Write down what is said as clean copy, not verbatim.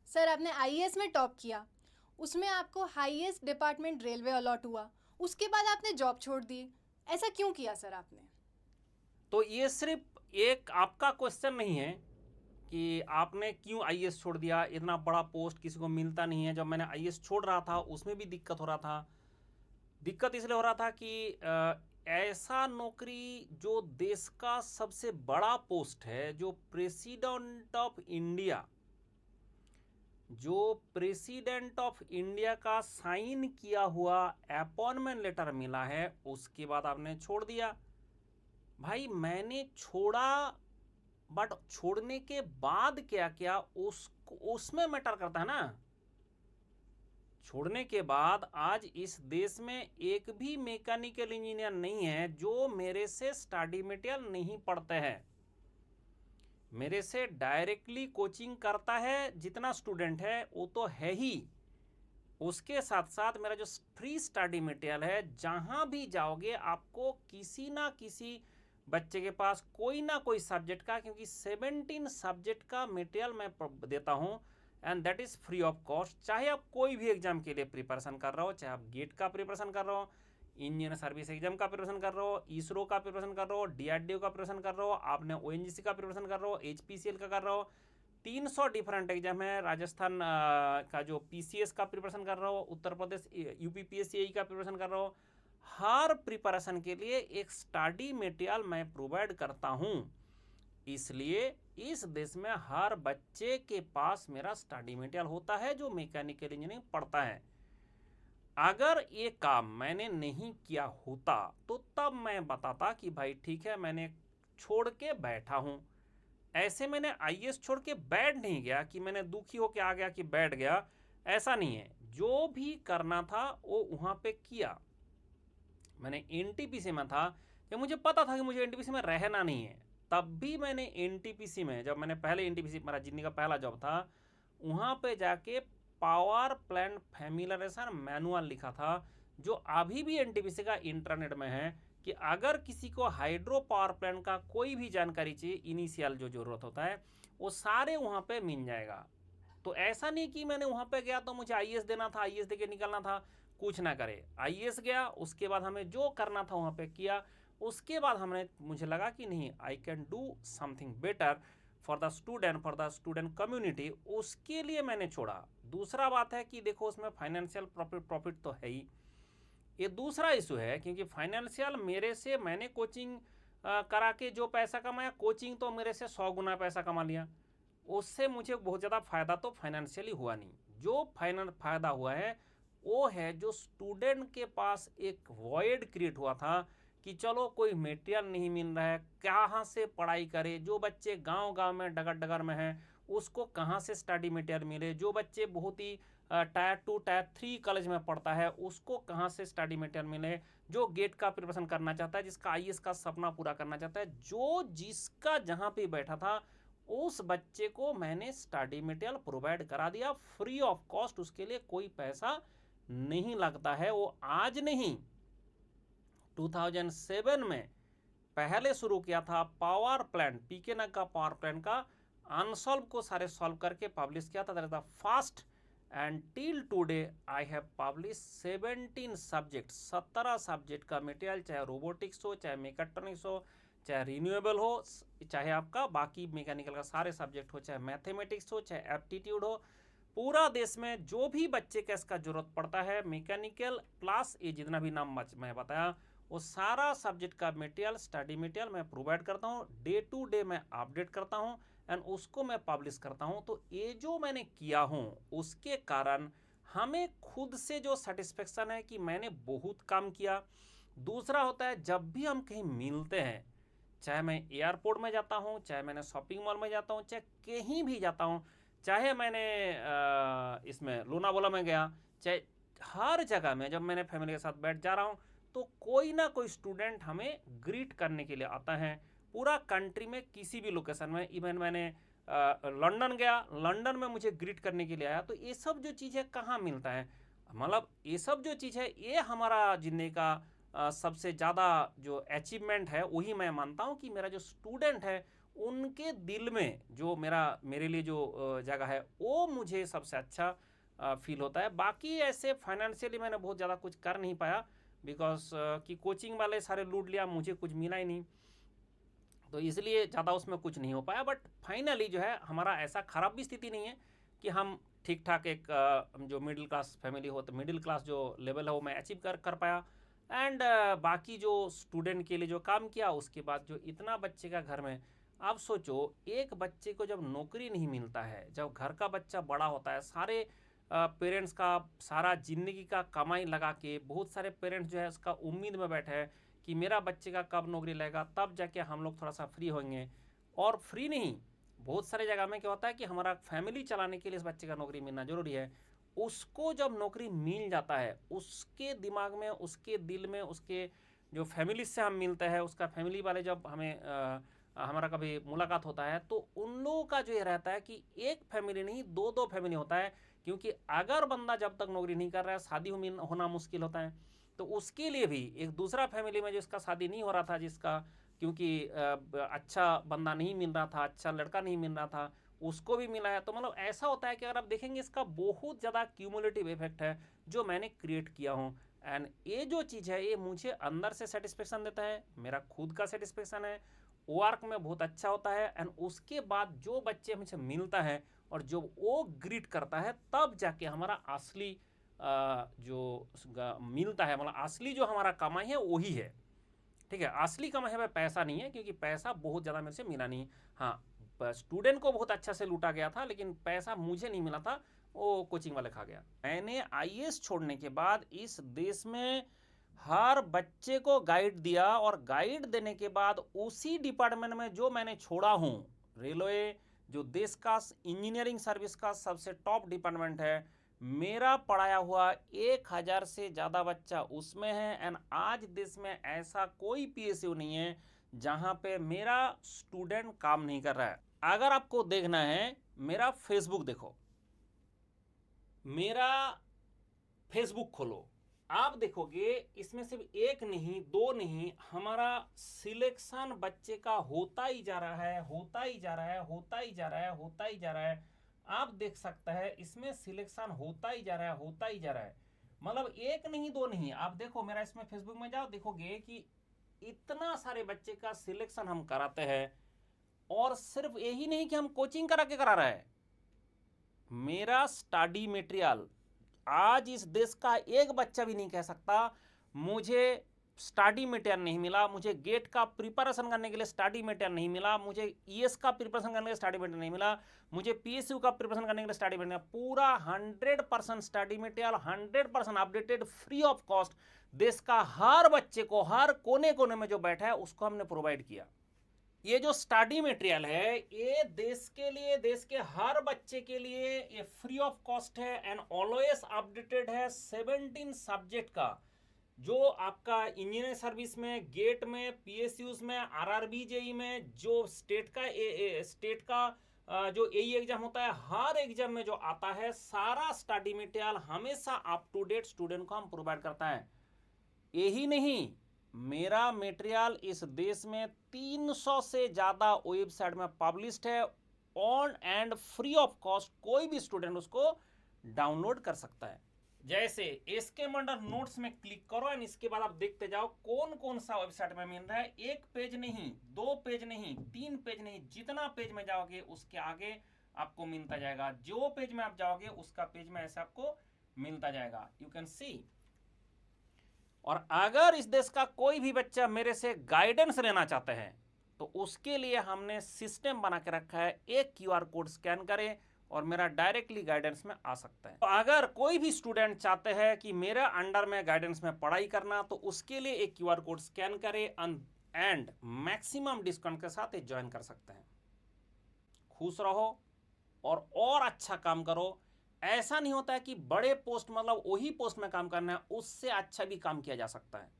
Sir आपने IAS में top किया, उसमें आपको हाईएस्ट डिपार्टमेंट रेलवे अलॉट हुआ, उसके बाद आपने जॉब छोड़ दी। ऐसा क्यों किया सर आपने? तो ये सिर्फ एक आपका क्वेश्चन नहीं है कि आपने क्यों आईएएस छोड़ दिया। इतना बड़ा पोस्ट किसी को मिलता नहीं है। जब मैंने आईएएस छोड़ रहा था उसमें भी दिक्कत हो रहा था। दिक्कत इसलिए हो रहा था कि ऐसा नौकरी जो देश का सबसे बड़ा पोस्ट है, जो प्रेसिडेंट ऑफ इंडिया, जो प्रेसिडेंट ऑफ इंडिया का साइन किया हुआ अपॉइंटमेंट लेटर मिला है, उसके बाद आपने छोड़ दिया। भाई मैंने छोड़ा, बट छोड़ने के बाद क्या क्या उसमें मैटर करता है ना। छोड़ने के बाद आज इस देश में एक भी मैकेनिकल इंजीनियर नहीं है जो मेरे से स्टडी मटेरियल नहीं पढ़ते हैं। मेरे से डायरेक्टली कोचिंग करता है जितना स्टूडेंट है वो तो है ही, उसके साथ साथ मेरा जो फ्री स्टडी मटेरियल है, जहाँ भी जाओगे आपको किसी ना किसी बच्चे के पास कोई ना कोई सब्जेक्ट का, क्योंकि 17 सब्जेक्ट का मटेरियल मैं देता हूँ and that is free of cost. चाहे आप कोई भी एग्जाम के लिए प्रिपरेशन कर रहे हो, चाहे आप गेट का प्रिपरेशन कर रहे हो, इंडियन सर्विस एग्जाम का प्रिपरेशन कर रहे हो, इसरो का प्रिपरेशन कर रहे हो, डीआरडीओ का प्रिपरेशन कर रहे हो, आपने ओएनजीसी का प्रिपरेशन कर रहे हो, एचपीसीएल का कर रहे हो, 300 डिफरेंट एग्जाम है। राजस्थान का जो पीसीएस का प्रिपरेशन कर रहे हो, उत्तर प्रदेश यूपी पीएससी का प्रिपरेशन कर रहे हो, हर प्रिपरेशन के लिए एक स्टडी मटेरियल मैं प्रोवाइड करता हूँ। इसलिए इस देश में हर बच्चे के पास मेरा स्टडी मटेरियल होता है जो मैकेनिकल इंजीनियरिंग पढ़ता है। अगर ये काम मैंने नहीं किया होता तो तब मैं बताता कि भाई ठीक है, मैंने छोड़ के बैठा हूँ। ऐसे मैंने आईएएस छोड़ के बैठ नहीं गया कि मैंने दुखी होकर आ गया कि बैठ गया, ऐसा नहीं है। जो भी करना था वो वहाँ पे किया। मैंने एनटीपीसी में था, जब मुझे पता था कि मुझे एनटीपीसी में रहना नहीं है, तब भी मैंने एनटीपीसी में, जब मैंने पहले एनटीपीसी मेरा जिंदगी का पहला जॉब था, वहाँ पे जाके पावर प्लांट फैमिलियराइजेशन मैनुअल लिखा था, जो अभी भी एनटीपीसी का इंटरनेट में है, कि अगर किसी को हाइड्रो पावर प्लांट का कोई भी जानकारी चाहिए, इनिशियल जो ज़रूरत होता है, वो सारे वहाँ पे मिल जाएगा। तो ऐसा नहीं कि मैंने वहाँ पे गया तो मुझे आईएएस देना था, आईएएस देके निकलना था, कुछ ना करे। आईएएस गया, उसके बाद हमें जो करना था वहाँ पे किया। उसके बाद मुझे लगा कि नहीं, I can do something better for the student community, उसके लिए मैंने छोड़ा। दूसरा बात है कि देखो उसमें फाइनेंशियल प्रॉफिट तो है ही, ये दूसरा इशू है, क्योंकि फाइनेंशियल मेरे से मैंने कोचिंग करा के जो पैसा कमाया, कोचिंग तो मेरे से 100 गुना पैसा कमा लिया, उससे मुझे बहुत ज़्यादा फ़ायदा तो फाइनेंशियली हुआ नहीं। जो फ़ायदा हुआ है वो है जो स्टूडेंट के पास एक वॉइड क्रिएट हुआ था कि चलो कोई मटेरियल नहीं मिल रहा है, कहाँ से पढ़ाई करे। जो बच्चे गांव गांव में डगर डगर में हैं उसको कहाँ से स्टडी मटेरियल मिले। जो बच्चे बहुत ही टायर 2 टायर 3 कॉलेज में पढ़ता है उसको कहाँ से स्टडी मटेरियल मिले। जो गेट का प्रिपरेशन करना चाहता है, जिसका आईएएस का सपना पूरा करना चाहता है, जो जिसका जहाँ पे बैठा था उस बच्चे को मैंने स्टडी मटेरियल प्रोवाइड करा दिया फ्री ऑफ कॉस्ट। उसके लिए कोई पैसा नहीं लगता है। वो आज नहीं, 2007 में पहले शुरू किया था पावर प्लांट, पीके नग का पावर प्लांट का अनसॉल्व को सारे सॉल्व करके पब्लिश किया था। That is the first, and till today I have publish 17 subject, 17 subject का मटेरियल, चाहे रोबोटिक्स हो, चाहे मेकाट्रॉनिक्स हो, चाहे रिन्यूएबल हो, चाहे आपका बाकी मैकेनिकल का सारे सब्जेक्ट हो, चाहे मैथमेटिक्स हो, चाहे एप्टीट्यूड हो। पूरा देश में जो भी बच्चे का इसका जरूरत पड़ता है, मैकेनिकल प्लस ये जितना भी नाम मैं बताया, वो सारा सब्जेक्ट का मटेरियल, स्टडी मटेरियल मैं प्रोवाइड करता हूँ। डे टू डे मैं अपडेट करता हूँ एंड उसको मैं पब्लिश करता हूँ। तो ये जो मैंने किया हूँ उसके कारण हमें खुद से जो सेटिस्फेक्शन है कि मैंने बहुत काम किया। दूसरा होता है जब भी हम कहीं मिलते हैं, चाहे मैं एयरपोर्ट में जाता हूँ, चाहे मैंने शॉपिंग मॉल में जाता हूँ, चाहे कहीं भी जाता हूँ, चाहे मैंने इसमें लोनावाला में गया, चाहे हर जगह में जब मैंने फैमिली के साथ बैठ जा रहा हूँ तो कोई ना कोई स्टूडेंट हमें ग्रीट करने के लिए आता है। पूरा कंट्री में किसी भी लोकेशन में, इवन मैंने लंदन गया, लंदन में मुझे ग्रीट करने के लिए आया। तो ये सब जो चीज़ है कहाँ मिलता है, मतलब ये सब जो चीज़ है ये हमारा ज़िंदगी का सबसे ज़्यादा जो अचीवमेंट है, वही मैं मानता हूँ कि मेरा जो स्टूडेंट है उनके दिल में जो मेरे लिए जो जगह है वो मुझे सबसे अच्छा फील होता है। बाकी ऐसे फाइनेंशियली मैंने बहुत ज़्यादा कुछ कर नहीं पाया, बिकॉज कि कोचिंग वाले सारे लूट लिया, मुझे कुछ मिला ही नहीं, तो इसलिए ज़्यादा उसमें कुछ नहीं हो पाया। बट फाइनली जो है हमारा ऐसा ख़राब भी स्थिति नहीं है कि हम ठीक ठाक एक जो मिडिल क्लास फैमिली हो, तो मिडिल क्लास जो लेवल है वो मैं अचीव कर पाया। एंड बाकी जो स्टूडेंट के लिए जो काम किया, उसके बाद जो इतना बच्चे का घर में, आप सोचो एक बच्चे को जब नौकरी नहीं मिलता है, जब घर का बच्चा बड़ा होता है, सारे पेरेंट्स का सारा ज़िंदगी का कमाई लगा के, बहुत सारे पेरेंट्स जो है उसका उम्मीद में बैठे हैं कि मेरा बच्चे का कब नौकरी लगेगा, तब जाके हम लोग थोड़ा सा फ्री होंगे। और फ्री नहीं, बहुत सारे जगह में क्या होता है कि हमारा फैमिली चलाने के लिए इस बच्चे का नौकरी मिलना ज़रूरी है। उसको जब नौकरी मिल जाता है, उसके दिमाग में, उसके दिल में, उसके जो फैमिली से हम मिलते हैं, उसका फैमिली वाले जब हमें हमारा कभी मुलाकात होता है, तो उन लोगों का जो ये रहता है कि एक फैमिली नहीं, दो दो फैमिली होता है। क्योंकि अगर बंदा जब तक नौकरी नहीं कर रहा है, शादी होना मुश्किल होता है, तो उसके लिए भी एक दूसरा फैमिली में जिसका शादी नहीं हो रहा था, जिसका क्योंकि अच्छा बंदा नहीं मिल रहा था, अच्छा लड़का नहीं मिल रहा था, उसको भी मिला है। तो मतलब ऐसा होता है कि अगर आप देखेंगे इसका बहुत ज़्यादा क्यूमुलेटिव इफेक्ट है जो मैंने क्रिएट किया हूँ। एंड ये जो चीज़ है ये मुझे अंदर से सेटिस्फेक्शन देता है, मेरा खुद का सेटिस्फेक्शन है, वर्क में बहुत अच्छा होता है। एंड उसके बाद जो बच्चे मुझे मिलता है और जो वो ग्रीट करता है, तब जाके हमारा असली जो मिलता है, मतलब असली जो हमारा कमाई है वही है। ठीक है, असली कमाई है पैसा नहीं है, क्योंकि पैसा बहुत ज़्यादा मेरे से मिला नहीं। हाँ, स्टूडेंट को बहुत अच्छा से लूटा गया था, लेकिन पैसा मुझे नहीं मिला था, वो कोचिंग वाले खा गया। मैंने आईएएस छोड़ने के बाद इस देश में हर बच्चे को गाइड दिया, और गाइड देने के बाद उसी डिपार्टमेंट में जो मैंने छोड़ा हूँ, रेलवे जो देश का इंजीनियरिंग सर्विस का सबसे टॉप डिपार्टमेंट है, मेरा पढ़ाया हुआ 1000 से ज़्यादा बच्चा उसमें है। एंड आज देश में ऐसा कोई पीएसयू नहीं है जहाँ पे मेरा स्टूडेंट काम नहीं कर रहा है। अगर आपको देखना है, मेरा फेसबुक देखो, मेरा फेसबुक खोलो, आप देखोगे इसमें सिर्फ एक नहीं, दो नहीं, हमारा सिलेक्शन बच्चे का होता ही जा रहा है, होता ही जा रहा है, होता ही जा रहा है, होता ही जा रहा है। आप देख सकते हैं इसमें सिलेक्शन होता ही जा रहा है, होता ही जा रहा है। मतलब एक नहीं, दो नहीं, आप देखो मेरा इसमें फेसबुक में जाओ, देखोगे कि इतना सारे बच्चे का सिलेक्शन हम कराते हैं। और सिर्फ यही नहीं कि हम कोचिंग करा रहे हैं, मेरा स्टडी मटेरियल, आज इस देश का एक बच्चा भी नहीं कह सकता मुझे स्टडी मटेरियल नहीं मिला, मुझे गेट का प्रिपरेशन करने के लिए स्टडी मटेरियल नहीं मिला, मुझे ईएस का प्रिपरेशन करने के लिए स्टडी मटेरियल नहीं मिला, मुझे पीएसयू का प्रिपरेशन करने के लिए स्टडी मटेरियल, पूरा 100% study material, 100% updated, free of cost, देश का हर बच्चे को, हर कोने कोने में जो बैठा है उसको हमने प्रोवाइड किया। ये जो स्टडी मटेरियल है ये देश के लिए, देश के हर बच्चे के लिए ये फ्री ऑफ कॉस्ट है एंड ऑलवेज अपडेटेड है। 17 सब्जेक्ट का, जो आपका इंजीनियरिंग सर्विस में, गेट में, पीएसयूज में, आरआरबी जेई में, जो स्टेट का जो एई एग्जाम होता है, हर एग्जाम में जो आता है, सारा स्टडी मटेरियल हमेशा अप टू डेट स्टूडेंट को हम प्रोवाइड करता है। यही नहीं, मेरा मटेरियल इस देश में 300 से ज़्यादा वेबसाइट में पब्लिश्ड है, on and free of cost, कोई भी स्टूडेंट उसको डाउनलोड कर सकता है। जैसे इसके अंडर नोट्स में क्लिक करो एंड इसके बाद आप देखते जाओ कौन कौन सा वेबसाइट में मिल रहा है। एक पेज नहीं, 2 पेज नहीं, 3 पेज नहीं, जितना पेज में जाओगे उसके आगे आपको मिलता जाएगा। जो पेज में आप जाओगे उसका पेज में ऐसे आपको मिलता जाएगा, यू कैन सी। और अगर इस देश का कोई भी बच्चा मेरे से गाइडेंस लेना चाहते हैं तो उसके लिए हमने सिस्टम बना के रखा है, एक क्यूआर कोड स्कैन करें और मेरा डायरेक्टली गाइडेंस में आ सकता है। तो अगर कोई भी स्टूडेंट चाहते हैं कि मेरे अंडर में गाइडेंस में पढ़ाई करना, तो उसके लिए एक क्यूआर कोड स्कैन करें एंड मैक्सिमम डिस्काउंट के साथ ज्वाइन कर सकते हैं। खुश रहो और अच्छा काम करो। ऐसा नहीं होता है कि बड़े पोस्ट, मतलब वही पोस्ट में काम करना है, उससे अच्छा भी काम किया जा सकता है।